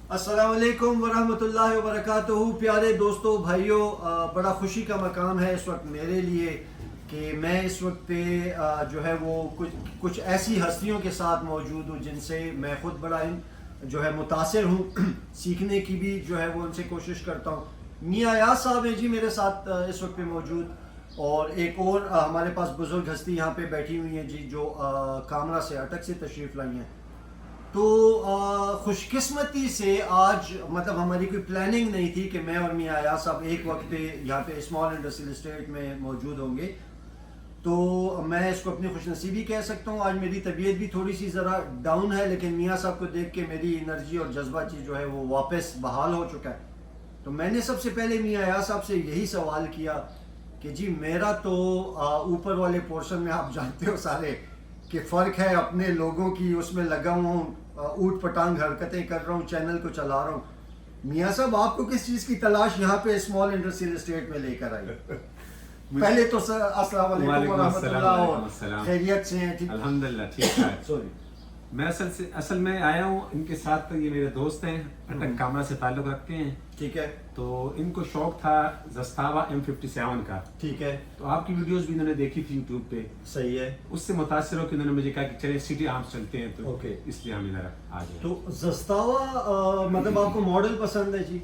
السلام علیکم ورحمۃ اللہ وبرکاتہ. پیارے دوستوں بھائیوں, بڑا خوشی کا مقام ہے اس وقت میرے لیے کہ میں اس وقت پہ جو ہے وہ کچھ ایسی ہستیوں کے ساتھ موجود ہوں جن سے میں خود بڑا جو ہے متاثر ہوں, سیکھنے کی بھی جو ہے وہ ان سے کوشش کرتا ہوں. میاں ایاز صاحب ہیں جی میرے ساتھ اس وقت پہ موجود, اور ایک اور ہمارے پاس بزرگ ہستی یہاں پہ بیٹھی ہوئی ہیں جی جو کامرا سے اٹک سے تشریف لائی ہیں. تو خوش قسمتی سے آج مطلب ہماری کوئی پلاننگ نہیں تھی کہ میں اور میاں ایاز صاحب ایک وقت پہ یہاں پہ اسمال انڈسٹریل اسٹیٹ میں موجود ہوں گے. تو میں اس کو اپنی خوش نصیبی کہہ سکتا ہوں. آج میری طبیعت بھی تھوڑی سی ذرا ڈاؤن ہے, لیکن میاں صاحب کو دیکھ کے میری انرجی اور جذبہ چیز جو ہے وہ واپس بحال ہو چکا ہے. تو میں نے سب سے پہلے میاں ایاز صاحب سے یہی سوال کیا کہ جی میرا تو اوپر والے پورشن میں آپ جانتے ہو سارے کہ فرق ہے اپنے لوگوں کی, اس میں لگا ہوا ہوں, اوٹ پٹانگ حرکتیں کر رہا ہوں, چینل کو چلا رہا ہوں. میاں صاحب آپ کو کس چیز کی تلاش یہاں پہ اسمال انڈسٹریل اسٹیٹ میں لے کر آئی؟ پہلے تو سر السلام علیکم ورحمۃ اللہ, اور خیریت سے ہیں؟ الحمدللہ ٹھیک ہے. سوری میں اصل میں آیا ہوں ان کے ساتھ. یہ میرے دوست ہیں, اٹک کامرا سے تعلق رکھتے ہیں. ٹھیک ہے. تو ان کو شوق تھا زستاوا M57 کا. ٹھیک ہے. تو آپ کی ویڈیوز بھی انہوں نے دیکھی تھی یوٹیوب پہ. صحیح ہے. اس سے متاثر ہو کہ انہوں نے مجھے کہا کہ چلے سٹی آرمز چلتے ہیں. تو اس لیے ہم ادھر آ گئے. تو زستاوا مطلب آپ کو ماڈل پسند ہے جی؟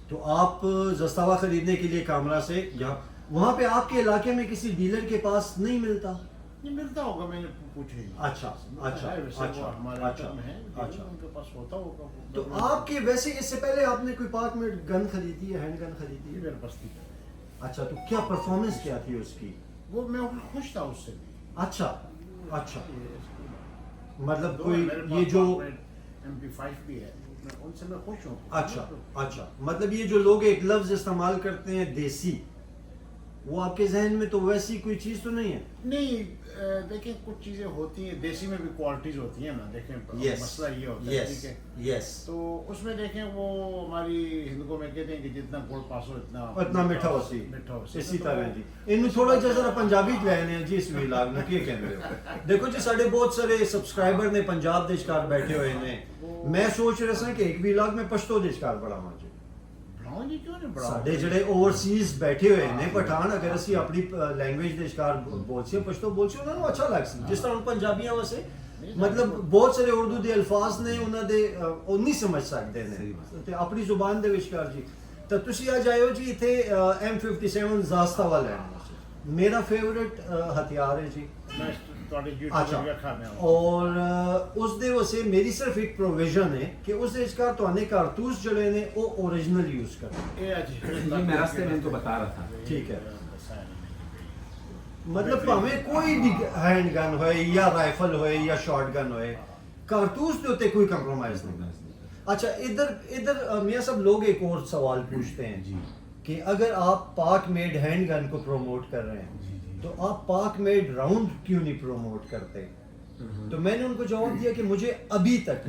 تو آپ زستاوا خریدنے کے لیے کامرا سے وہاں پہ آپ کے علاقے میں کسی ڈیلر کے پاس نہیں ملتا؟ نہیں ملتا ہوگا, میں نے پوچھا. اچھا اچھا اچھا اچھا. ان کے پاس ہوتا ہوگا. تو آپ کے ویسے اس سے پہلے آپ نے کوئی پارک میں گن خریدی ہے, ہینڈ گن خریدی ہے؟ میرے پاس تھی. اچھا, تو کیا پرفارمنس کیا تھی اس کی؟ وہ میں خوش تھا اس سے بھی. اچھا اچھا. مطلب کوئی یہ جو MP5 بھی ہے ان سے میں خوش ہوں. اچھا اچھا. مطلب یہ جو لوگ ایک لفظ استعمال کرتے ہیں دیسی, وہ آپ کے ذہن میں تو ویسی کوئی چیز تو نہیں ہے؟ نہیں, دیکھیں کچھ چیزیں ہوتی ہیں دیسی میں بھی کوالٹیز ہوتی ہیں نا. دیکھیں مسئلہ یہ ہوتا ہے ٹھیک ہے. یس. تو اس میں دیکھیں وہ ہماری ہندکوں میں کہتے ہیں کہ جتنا گڑ پاسو اتنا میٹھا ہو سی. اسی طرح جی ان تھوڑا جا ذرا پنجابی لینے ہیں جی اس ویلاگ میں. کیا کہہ رہے ہو؟ دیکھو جی ساڈے بہت سارے سبسکرائبر نے پنجاب دے شکار بیٹھے ہوئے ہیں. میں سوچ رہا سا کہ ایک ویلاگ میں پشتو دے شکار بڑھاواں جی. ساڈے جڑے اوورسیز بیٹھے ہوئے ہیں پٹھان, اگر اسی اپنی لینگویج دے شکار بولسی پشتو بولسی انہاں نوں اچھا لگ سی. جس طرح پنجابیاں واسے مطلب بہت سارے اردو دے الفاظ نے انہاں دے او نہیں سمجھ سکتے نے تے اپنی زبان دے وچکار جی. تے تسی آ جائیو جی ایتھے M57 زاستاوا لین. میرا فیورٹ ہتھیار ہے جی. اچھا, اور اس دے واسے میری صرف ایک پروویژن ہے کہ اس دے وچکار توانے کارتوس جڑے نے او اوریجنل یوز کرنا. یہ میں راستے میں ان کو بتا رہا تھا. ٹھیک ہے. مطلب پاویں کوئی بھی ہینڈ گن ہوئے یا رائفل ہوئے یا شارٹ گن ہوئے, کارتوس دے اوتے کوئی کمپرومائز نہیں. اچھا ادھر میاں صاحب لوگ ایک اور سوال پوچھتے ہیں جی کہ اگر آپ پاک میڈ ہینڈ گن کو پروموٹ کر رہے ہیں تو آپ پاک میڈ راؤنڈ کیوں نہیں پروموٹ کرتے؟ تو میں نے ان کو جواب دیا کہ مجھے ابھی تک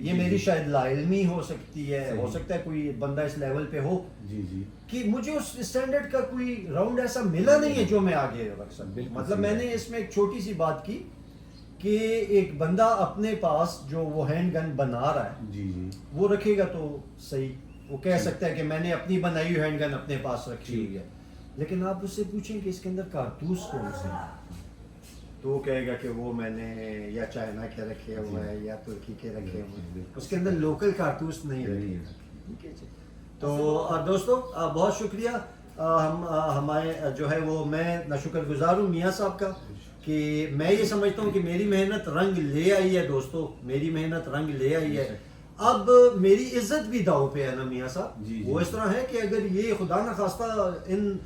یہ میری شاید لا علمی ہو سکتی ہے, ہو سکتا ہے کوئی بندہ اس لیول پہ ہو کہ مجھے اس اسٹینڈرڈ کا کوئی راؤنڈ ایسا ملا نہیں ہے جو میں آگے رکھ سکتا. مطلب میں نے اس میں ایک چھوٹی سی بات کی کہ ایک بندہ اپنے پاس جو وہ ہینڈ گن بنا رہا ہے وہ رکھے گا تو صحیح, وہ کہہ سکتا ہے کہ میں نے اپنی بنائی ہوئی ہینڈ گن اپنے پاس رکھی ہوئی ہے. لیکن آپ اس سے پوچھیں کہ اس کے اندر کارتوس کون سے ہیں, تو وہ کہے گا کہ وہ میں نے یا چائنا کے رکھے ہوئے ہیں یا ترکی کے رکھے ہوئے ہیں, اس کے اندر لوکل کارتوس نہیں رکھے. تو دوستو بہت شکریہ. ہمارے جو ہے وہ میں شکر گزار ہوں میاں صاحب کا کہ میں یہ سمجھتا ہوں کہ میری محنت رنگ لے آئی ہے. دوستو میری محنت رنگ لے آئی ہے. اب میری عزت بھی داؤ پہ ہے نا میاں صاحب. وہ اس طرح ہے کہ اگر یہ خدا نخواستہ ان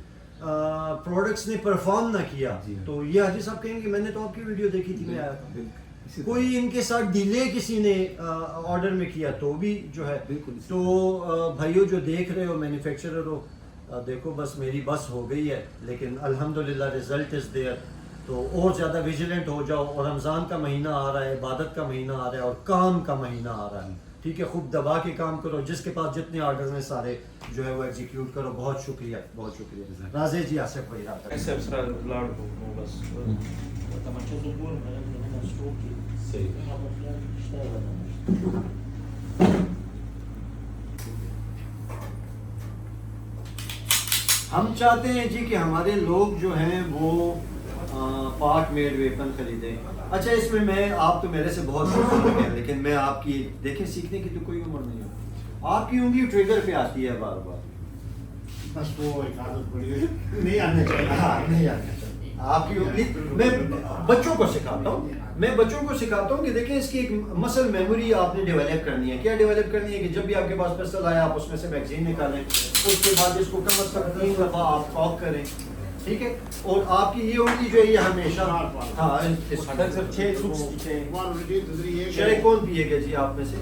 پروڈکٹس نے پرفارم نہ کیا تو یہ حاجی صاحب کہیں گے میں نے تو آپ کی ویڈیو دیکھی تھی, میں آیا تھا. کوئی ان کے ساتھ ڈیلے کسی نے آرڈر میں کیا تو بھی جو ہے. تو بھائیو جو دیکھ رہے ہو مینوفیکچرر ہو, دیکھو بس میری بس ہو گئی ہے, لیکن الحمدللہ ریزلٹ از دیئر. تو اور زیادہ ویجیلنٹ ہو جاؤ. اور رمضان کا مہینہ آ رہا ہے, عبادت کا مہینہ آ رہا ہے, اور کام کا مہینہ آ رہا ہے. ٹھیک ہے خوب دبا کے کام کرو, جس کے پاس جتنے آرڈرز ہیں سارے جو ہے وہ ایگزیکیوٹ کرو. بہت شکریہ, بہت شکریہ. رازق جی آصف بھائی آپ Essa é a estrada do lado do bus. Também tinha do burro, mas eu não estou aqui. Sei. ہم چاہتے ہیں جی کہ ہمارے لوگ جو ہیں وہ پاک میڈ ویپن خریدیں. اچھا اس میں آپ تو میرے سے بہت چھوٹے ہیں, لیکن میں آپ کی دیکھیں سیکھنے کی تو کوئی عمر نہیں ہوتی. آپ کی انگلی ٹریگر پہ آتی ہے بار بار. بس وہ ایک عادت پڑی ہے, نہیں آنا چاہیے. ہاں نہیں آنا چاہیے آپ کی انگلی. میں بچوں کو سکھاتا ہوں, میں بچوں کو سکھاتا ہوں کہ دیکھیں اس کی ایک مسل میموری آپ نے ڈیولپ کرنی ہے. کیا ڈیولپ کرنی ہے کہ جب بھی آپ کے پاس پسٹل آیا آپ اس میں سے میگزین نکالیں, اس کے بعد اس کو کم از کم 3 دفعہ آپ کاک کریں, ٹھیک ہے. اور آپ کی یہ انگلی جو ہے یہ ہمیشہ ہاں چائے کون پیے گا جی آپ میں سے؟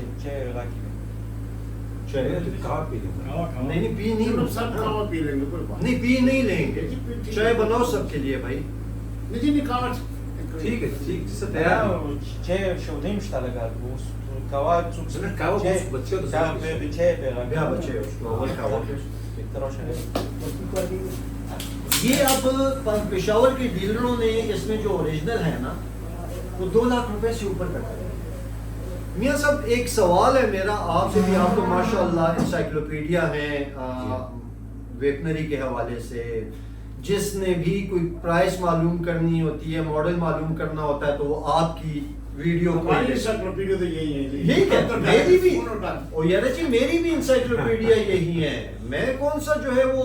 نہیں پی نہیں, سب کھاوا پی لیں گے, کوئی بات نہیں پی نہیں لیں گے. چائے بناؤ سب کے لیے بھائی. نہیں نکاوٹ ٹھیک ہے, ٹھیک سے تیار. Ce șodim și tale gal, caua بچے تو ce pe la کیا بچے اس کو اور کھاؤ. roșie. یہ اب پشاور کے ڈیلروں نے اس میں جو اوریجنل ہے نا وہ 2 لاکھ روپے سے اوپر کا ہے. میاں صاحب ایک سوال ہے میرا آپ سے بھی, آپ تو ماشاء اللہ انسائکلوپیڈیا ہیں ویپنری کے حوالے سے. جس نے بھی کوئی پرائس معلوم کرنی ہوتی ہے, ماڈل معلوم کرنا ہوتا ہے تو وہ آپ کی ویڈیو ہماری انسائکلوپیڈیا تو یہی ہے جی. یہی ہے میری بھی, او یار جی میری بھی انسائکلوپیڈیا یہی ہے. میں کون سا جو ہے وہ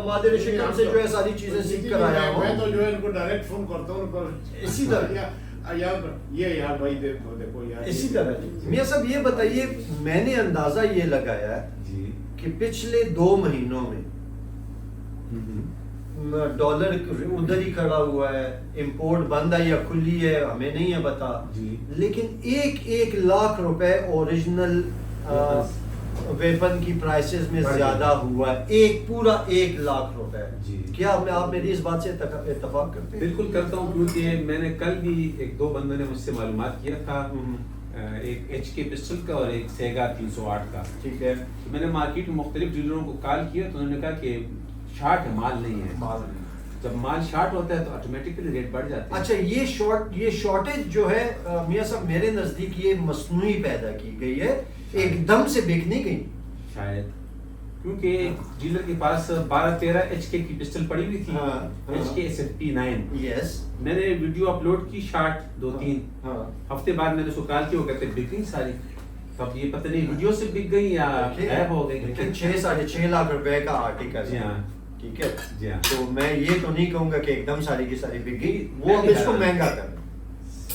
مادر شکم سے جو ہے ساری چیزیں سیکھ کر آیا ہوں. میں تو جو ہے ان کو ڈائریکٹ فون کرتا ہوں پر اسی طرح یار بھائی دیکھو یار اسی طرح. میاں صاحب یہ بتائیے, میں نے اندازہ یہ لگایا ہے جی کہ پچھلے 2 مہینوں میں ڈالر ادھر ہی کھڑا ہوا ہے, امپورٹ بند ہے یا کھلی ہے ہمیں نہیں ہے پتا, لیکن 1 لاکھ روپے اوریجنل ویپن کی پرائسز میں زیادہ ہوا ہے. پورا 1 لاکھ روپے. کیا آپ میری اس بات سے اتفاق کرتے ہیں؟ بالکل کرتا ہوں, کیونکہ میں نے کل بھی 1-2 بندوں نے مجھ سے معلومات کیا تھا, ایک ایچ کے پسٹل کا اور ایک سیگا 308 کا. ٹھیک ہے, میں نے مارکیٹ میں مختلف ڈیلروں کو کال کیا تو انہوں نے کہا کہ شارٹ ہے, مال نہیں ہے. جب مال شارٹ ہوتا ہے تو آٹومیٹکلی ریٹ بڑھ جاتا ہے. اچھا یہ شارٹیج جو ہے میاں صاحب میرے نزدیک یہ مصنوعی پیدا کی گئی ہے, ایک دم سے بک نہیں گئی شاید, کیونکہ ایک ڈیلر کے پاس 12-13 ایچ کے کی پسٹل پڑی ہوئی تھی, ایچ کے SFP9. یس, میں نے ویڈیو اپلوڈ کی شارٹ 2-3 ہفتے بعد میں نے اس کو کال کیا, وہ کہتے بک گئی ساری. تب یہ پتہ نہیں ویڈیو سے بک گئی یا غائب ہو گئی. لیکن 6-6.5 لاکھ روپے کا آرٹیکل. جی ہاں, ٹھیک ہے جی ہاں. تو میں یہ تو نہیں کہوں گا کہ ایک دم ساری کی ساری بک گئی. وہ اب اس کو مہنگا کریں,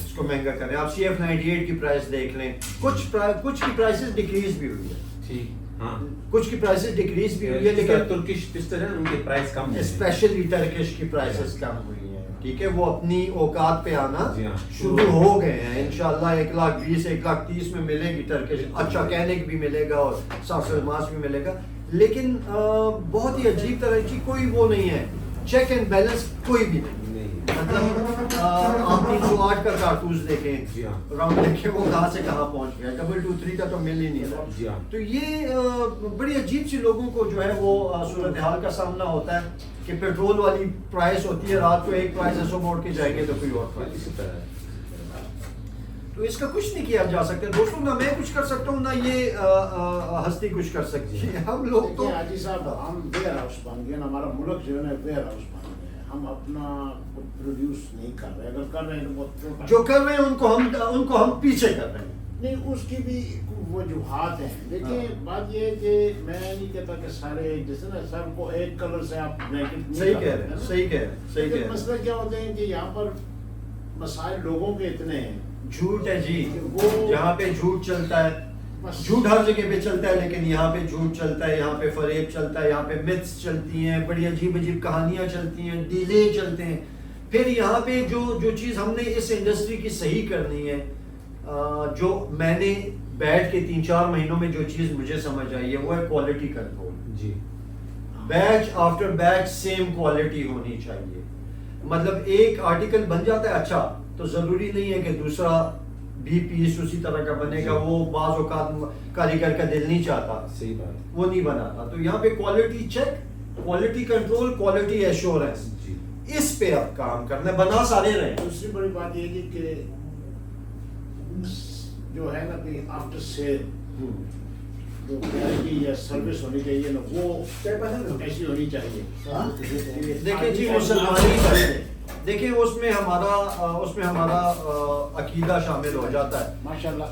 اس کو مہنگا کریں. آپ CF98 کی پرائس دیکھ لیں, کچھ کی پرائسز ڈیکریز بھی ہوئی ہے. ٹھیک, ہاں کچھ کی پرائسز ڈیکریز بھی ہوئی ہے, لیکن ترکش پسٹل ہے ان کی پرائس کم ہے, اسپیشلی ٹرکش کی پرائسز کم ہوئی ہیں. ٹھیک ہے, وہ اپنی اوقات پہ آنا شروع شروع ہو گئے ہیں. انشاءاللہ 1,20,000 1,30,000 میں ملے گی ٹرکش. اچھا کینک بھی ملے گا اور ساسل ماس بھی ملے گا, لیکن بہت ہی عجیب طرح کی کوئی وہ نہیں ہے, چیک اینڈ بیلنس کوئی بھی نہیں. مطلب آپ 308 کا کارتوس دیکھیں, راؤنڈ دیکھیں وہ کہاں سے کہاں پہنچ گیا, 223 کا تو مل ہی نہیں رہا. تو یہ بڑی عجیب سی لوگوں کو جو ہے وہ صورتحال کا سامنا ہوتا ہے کہ پیٹرول والی پرائس ہوتی ہے, رات کو ایک پرائس ایسو موڑ کے جائے گے تو کوئی اور پرائس. اسی طرح تو اس کا کچھ نہیں کیا جا سکتا دوستوں, نہ میں کچھ کر سکتا ہوں نہ یہ ہستی کچھ کر سکتی ہے. ہم لوگ تو حاجی صاحب ہم ویئر ہاؤس بن گئے, ہمارا ملک جو ہے نا ویئر ہاؤس بن گیا. ہم اپنا پروڈیوس نہیں کر رہے, اگر کر رہے ہیں تو بہت جو کر رہے ہیں ان کو ہم پیچھے کر رہے ہیں. نہیں, اس کی بھی وجوہات ہیں. دیکھیں بات یہ ہے کہ میں نہیں کہتا کہ سارے جیسے نا سب کو ایک کلر سے آپ بلینکٹ صحیح کہہ رہے ہیں, صحیح کہہ رہے ہیں, صحیح کہہ رہے ہیں. مسئلہ کیا ہوتے ہیں کہ یہاں پر مسائل لوگوں کے اتنے ہیں. جھوٹ ہے جی, وہ جہاں پہ جھوٹ چلتا ہے, جھوٹ ہر جگہ پہ چلتا ہے, لیکن یہاں پہ جھوٹ چلتا ہے, یہاں پہ فریب چلتا ہے, یہاں پہ متس چلتی ہیں, بڑی عجیب عجیب کہانیاں چلتی ہیں, ڈیلے چلتے ہیں. پھر یہاں پہ جو چیز ہم نے اس انڈسٹری کی صحیح کرنی ہے, جو میں نے بیٹھ کے 3-4 مہینوں میں جو چیز مجھے سمجھ آئی ہے وہ ہے کوالٹی کنٹرول. جی, بیچ آفٹر بیچ سیم کوالٹی ہونی چاہیے. مطلب ایک آرٹیکل بن جاتا ہے اچھا, تو ضروری نہیں ہے کہ دوسرا بھی پیس اسی طرح کا بنے گا, وہ بعض اوقات کاریگر کا دل نہیں چاہتا, صحیح بات. وہ نہیں بناتا. تو یہاں پہ quality check, quality control, quality assurance, جی اس پہ اب کام کرنا ہے, بنا سارے رہے. دوسری بڑی بات یہ تھی کہ جو ہے نا کہ آفٹر سیل جو کوالٹی یا سروس ہونی چاہیے نا, وہ ایسی ہونی چاہیے. دیکھیں جی مسلمانی کرتے, دیکھیں اس میں ہمارا عقیدہ شامل ہو جاتا ہے ماشاءاللہ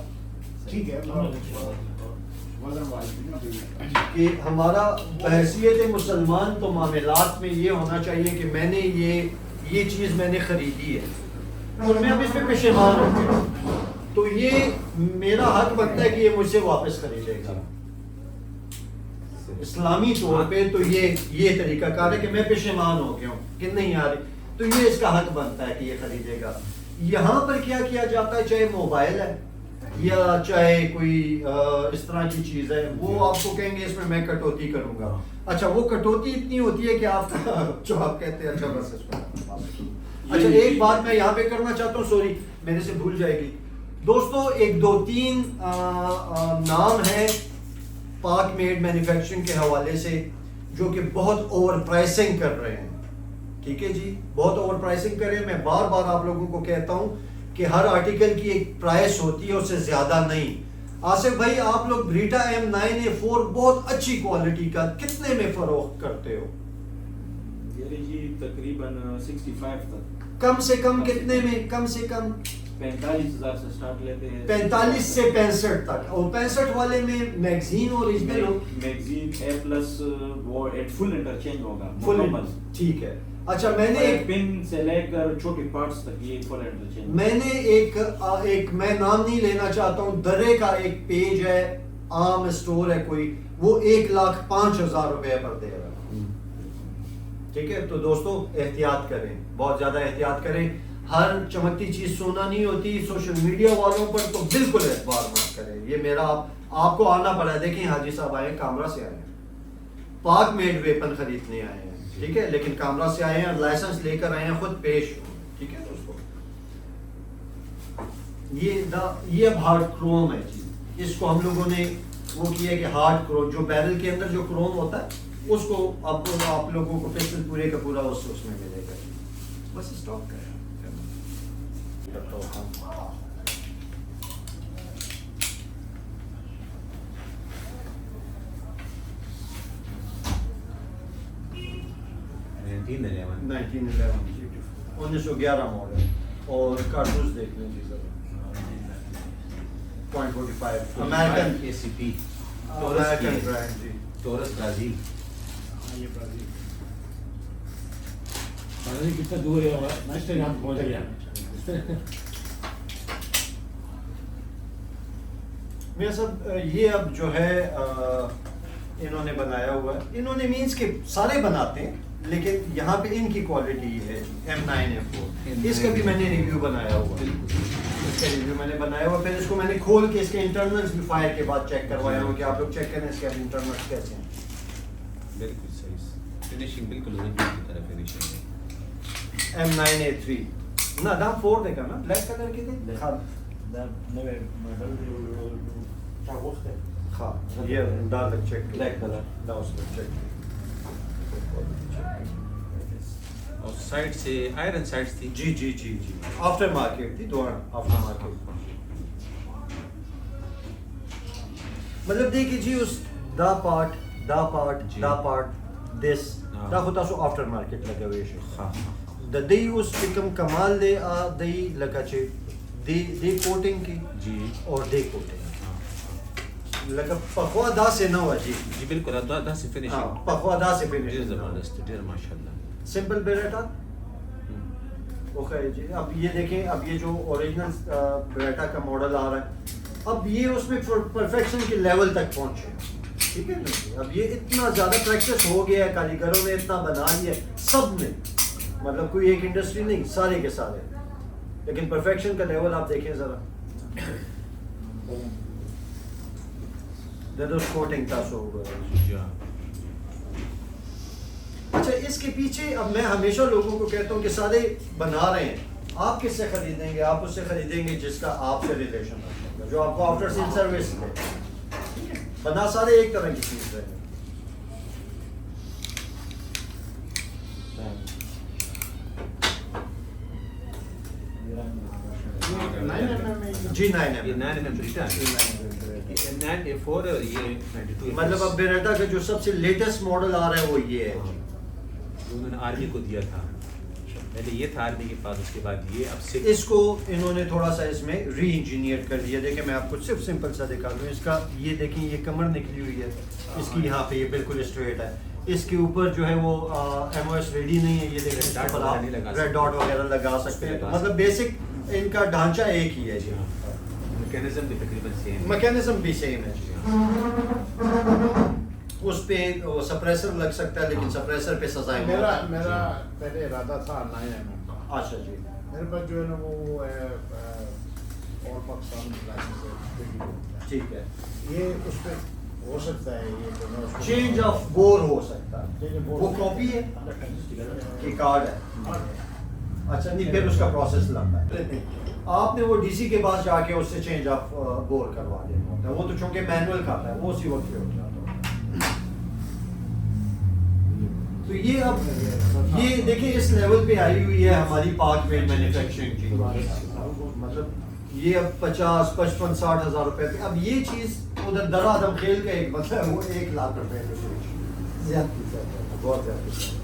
ٹھیک ہے, کہ ہمارا بحیثیت مسلمان تو معاملات میں یہ ہونا چاہیے کہ میں نے یہ چیز میں نے خریدی ہے اور میں اب اس پہ پشیمان ہوں, تو یہ میرا حق بنتا ہے کہ یہ مجھ سے واپس خریدے گا. اسلامی طور پہ تو یہ طریقہ کار ہے کہ میں پشیمان ہو گیا ہوں کہ نہیں آ رہی, تو یہ اس کا حق بنتا ہے کہ یہ خریدے گا. یہاں پر کیا کیا جاتا ہے, چاہے موبائل ہے یا چاہے کوئی اس طرح کی چیز ہے, وہ آپ کو کہیں گے اس میں میں کٹوتی کروں گا. اچھا وہ کٹوتی اتنی ہوتی ہے کہ آپ جو آپ کہتے ہیں اچھا بس اس کو. اچھا ایک بات میں یہاں پہ کرنا چاہتا ہوں, سوری میرے سے بھول جائے گی دوستو, ایک دو تین نام ہیں پاک میڈ مینوفیکچرنگ کے حوالے سے جو کہ بہت اوور پرائسنگ کر رہے ہیں. ٹھیک ہے جی, بہت اوور پرائسنگ کر رہے ہیں. میں بار بار آپ لوگوں کو کہتا ہوں کہ ہر آرٹیکل کی ایک پرائس ہوتی ہے, اس سے زیادہ نہیں. آصف بھائی آپ لوگ بریٹا M9A4 بہت اچھی کوالٹی کا کتنے میں فروخت کرتے ہو؟ یہ جی تقریباً 65 تک. کم سے کم کتنے میں؟ کم سے کم 45,000 سے سٹارٹ لیتے ہیں, 45 سے 65 تک. اور 65 والے میں magazine original who, magazine A+ وہ فل انٹرچینج ہوگا فل, مکمل. ٹھیک ہے. اچھا میں نے ایک پن سے لے کر چھوٹے پارٹس تک یہ فل انٹرچینج. میں نے ایک میں نام نہیں لینا چاہتا ہوں, درے کا ایک پیج ہے, عام اسٹور ہے کوئی, وہ 1,05,000 روپے پر دے رہا ہے. ٹھیک ہے, تو دوستو احتیاط کریں, بہت زیادہ احتیاط کریں. ہر چمکتی چیز سونا نہیں ہوتی. سوشل میڈیا والوں پر تو بالکل اعتبار مت کریں. یہ میرا آپ کو آنا پڑا ہے. دیکھیں حاجی صاحب آئے ہیں, کامرا سے آئے ہیں, پاک میڈ ویپن خریدنے آئے ہیں, ٹھیک ہے, لیکن کامرا سے آئے ہیں, لائسنس لے کر آئے ہیں, خود پیش ہو. ٹھیک ہے دوستو, یہ اب ہارڈ کروم ہے جی. اس کو ہم لوگوں نے وہ کیا کہ ہارڈ کروم, جو بیرل کے اندر جو کروم ہوتا ہے اس کو آپ لوگوں کو پسٹل پورے کا پورا اس میں ملے گا. بس اسٹاپ کریں. انیس سو 11 ماڈل, اور کارٹوس دیکھ لیں جی ذرا, 0.45 امیرکن ACP امیرکن برانڈ جی, ٹورس برازیل. یہ برازیل کتنا دور ہے ماسٹر یہاں پہنچ گیا. میاں صاحب یہ اب جو ہے انہوں نے بنایا ہوا ہے, انہوں نے مینس کہ سارے بناتے ہیں, لیکن یہاں پہ ان کی کوالٹی ہے M9A4. اس کا بھی میں نے ریویو بنایا ہوا ہے, اس کا ریویو میں نے بنایا ہوا. پھر اس کو میں نے کھول کے اس کے انٹرنلز بھی فائر کے بعد چیک کروایا ہوں کہ آپ لوگ چیک کریں اس کے انٹرنلز کیسے ہیں. بالکل صحیح, فنیشنگ بالکل اوریجنل کی طرح فنیشنگ ہے. M9A3 نا دام 4 دیکھا نا, بلیک کلر کی تھی. ہاں یہ ڈال تک چیک, بلیک کلر ڈال اس کو چیک. اور سائڈ سے آئرن سائڈس تھی. جی جی جی جی, آفٹر مارکیٹ تھی, دو آفٹر مارکیٹ. مطلب دیکھیے جی اس دا پارٹ دس دا خدا سو آفٹر مارکیٹ لگا ہوئے شو. ہاں د دی اس کم کمال دے آ دی لگا چے دی کوٹنگ کی جی, اور دی کوٹنگ لگا پخوا دا سے نہ ہوا جی. جی بالکل دا سے فنیشنگ پخوا دا سے ډیر فنش زبردست, ډیر ماشاءاللہ. سمپل بیریٹا اوکے جی. اب یہ دیکھیں, اب یہ جو اوریجنل بیریٹا کا ماڈل آ رہا ہے, اب یہ اس میں پرفیکشن کے لیول تک پہنچے. ٹھیک ہے نا, اب یہ اتنا زیادہ پریکٹس ہو گیا ہے, کاریگروں نے اتنا بنا لیا ہے سب نے, مطلب کوئی ایک انڈسٹری نہیں, سارے کے سارے. لیکن پرفیکشن کا لیول آپ دیکھیں ذرا. کوٹنگ کا سو ہوگا. اچھا اس کے پیچھے اب میں ہمیشہ لوگوں کو کہتا ہوں کہ سارے بنا رہے ہیں, آپ کس سے خریدیں گے؟ آپ اس سے خریدیں گے جس کا آپ سے ریلیشن رکھے گا، جو آپ کو آفٹر سیل سروس دے، بنا سارے ایک طرح کی چیز ہے. جی 9 یہ 9 mm بریٹا ہے، 9A4 اور یہ 92 مطلب اب بیریٹا کا جو سب سے لیٹسٹ ماڈل آ رہا ہے وہ یہ ہے. انہوں نے آرمی کو دیا تھا، پہلے یہ تھا آرمی کے پاس، اس کے بعد یہ، اب سے اس کو انہوں نے تھوڑا سا اس میں ری انجینئر کر دیا. دیکھیں میں آپ کو صرف سمپل سا دکھا دوں. اس کا یہ دیکھیں یہ کمر نکلی ہوئی ہے اس کی، یہاں پہ یہ بالکل اسٹریٹ ہے. اس کے اوپر جو ہے وہ ایم او ایس ریڈی نہیں ہے، یہ دیکھیں ریڈ ڈاٹ وغیرہ لگا سکتے ہیں. مطلب بیسک ان کا ڈھانچہ ایک ہی ہے جی. میکینزم بھی تقریباً سیم، میکینزم بھی سیم ہے. اس پہ سپریسر لگ سکتا ہے لیکن سپریسر پہ سزائیں. میرا پہلے ارادہ تھا 9 mm کا. اچھا جی. میرے پاس جو ہے نا وہ اور پاکستان لائسنس ہے، ٹھیک ہے. یہ اس پہ ہو سکتا ہے، یہ تو میں اس کو چینج آف بور ہو سکتا ہے. وہ کاپی ہے کہ کارڈ ہے؟ اچھا نہیں، پھر اس کا پروسیس لمبا ہے. آپ نے وہ ڈی سی کے پاس جا کے اس سے چینج آف بور کروا دینا ہوتا ہے. وہ تو چونکہ مینول کھاتا ہے، وہ اسی وقت پہ ہو جاتا ہے. تو یہ اب یہ دیکھیں اس لیول پہ آئی ہوئی ہے ہماری پاک میڈ مینوفیکچرنگ کی. مطلب یہ اب 50 55 60 ہزار روپے پہ. اب یہ چیز ادھر درا دم کھیل کا ایک مطلب وہ 1 لاکھ روپے زیادتی ہے، بہت زیادتی.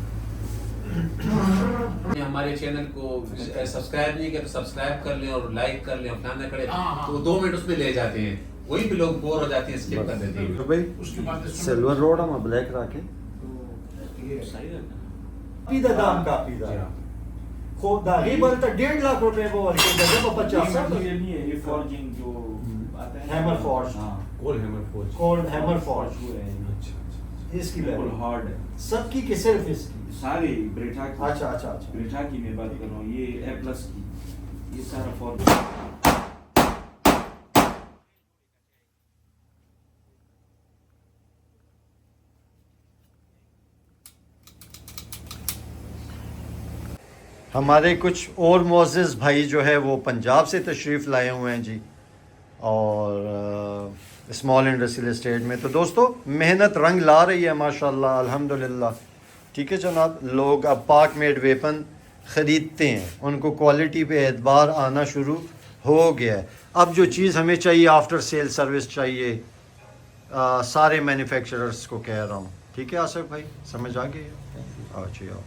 ہمارے چینل کو سبسکرائب نہیں کیا تو سبسکرائب کر لیں اور لائک کر لیں اور فلانا کریں، تو 2 منٹ اس میں لے جاتے ہیں، وہی بھی لوگ بور ہو جاتے ہیں، اسکپ کر دیتے ہیں. تو بھائی اس کے بعد سلور روڈ ہم بلیک رکھیں پیدا دام کا پیدا خوب داغی بولتا 1.5 لاکھ روپے وہ ورکی جگہ 50 یہ فورجنگ جو آتا ہے، hammer forge, cold hammer forge, cold hammer forge, اس کی بالکل ہارڈ ہے سب کی کہ صرف اس کی ساری بریٹا کی. اچھا اچھا اچھا. بریٹا کی میں بات کر رہا ہوں، یہ اے پلس کی، یہ سارا فورج. ہمارے کچھ اور معزز بھائی جو ہے وہ پنجاب سے تشریف لائے ہوئے ہیں جی، اور اسمال انڈسٹریل اسٹیٹ میں. تو دوستو محنت رنگ لا رہی ہے ماشاءاللہ الحمدللہ. ٹھیک ہے جناب، لوگ اب پاک میڈ ویپن خریدتے ہیں، ان کو کوالٹی پہ اعتبار آنا شروع ہو گیا ہے. اب جو چیز ہمیں چاہیے آفٹر سیل سروس چاہیے سارے مینوفیکچررز کو کہہ رہا ہوں. ٹھیک ہے آصف بھائی، سمجھ آ گئی؟ اچھا.